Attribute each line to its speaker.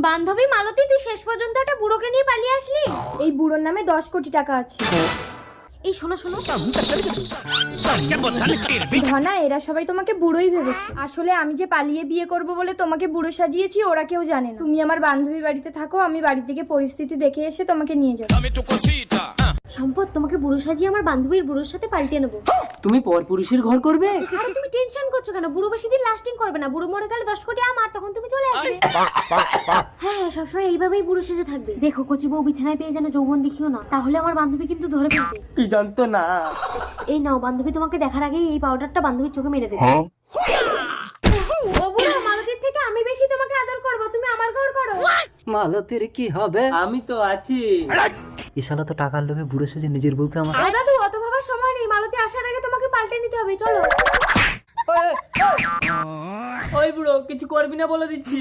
Speaker 1: বান্ধবী মালতী, তুই শেষ পর্যন্ত একটা বুড়োকে নিয়ে পালিয়ে আসলি।
Speaker 2: এই বুড়োর নামে 10 কোটি টাকা আছে।
Speaker 1: এই শোনো শোনো,
Speaker 2: ধনা, এরা সবাই তোমাকে বুড়োই ভেবেছে। আসলে আমি যে পালিয়ে বিয়ে করব বলে তোমাকে বুড়ো সাজিয়েছি ওরা কেউ জানে না। তুমি আমার বান্ধবীর বাড়িতে থাকো, আমি বাড়ি থেকে পরিস্থিতি দেখে এসে তোমাকে নিয়ে যাবো।
Speaker 1: সম্পদ, তোমাকে বুড়ো সাজিয়ে আমার বান্ধবীর বুড়োর সাথে পাল্টে নেবো।
Speaker 3: তুমি পরপুরুষের ঘর করবে?
Speaker 1: আরে তুমি টেনশন করছো কেন? বুড়ো বেশি দিন লাস্টিং করবে না। বুড়ো মরে গেলে 10 কোটি আমার, তখন তুমি চলে আসবে। হ্যাঁ, সবসময় এইভাবেই বুড়ো সেজে থাকবে। দেখো, কচি বউ বিছানায় পেয়ে যেন যৌবন দেখিও না, তাহলে আমার বান্ধবী কিন্তু ধরে ফেলবে।
Speaker 3: কি জানতো না।
Speaker 1: এই নাও, বান্ধবী তোমাকে দেখার আগেই এই পাউডারটা বান্ধবীর চোখে মেরে দেবে। ও বুড়ো, মালতীর থেকে আমি বেশি তোমাকে আদর করব, তুমি আমার ঘর করো।
Speaker 3: মালতীর কি হবে? আমি তো আছি। এ শালা তো টাকার লোভে বুড়ো সেজে নিজের বউকে আমার।
Speaker 1: ও দাদু, অত ভাবার সময় নেই। মালতী আসার আগে তোমাকে পাল্টে নিতে হবে, চলো।
Speaker 3: ওই বুড়ো, কিছু করবি না বলে দিচ্ছি।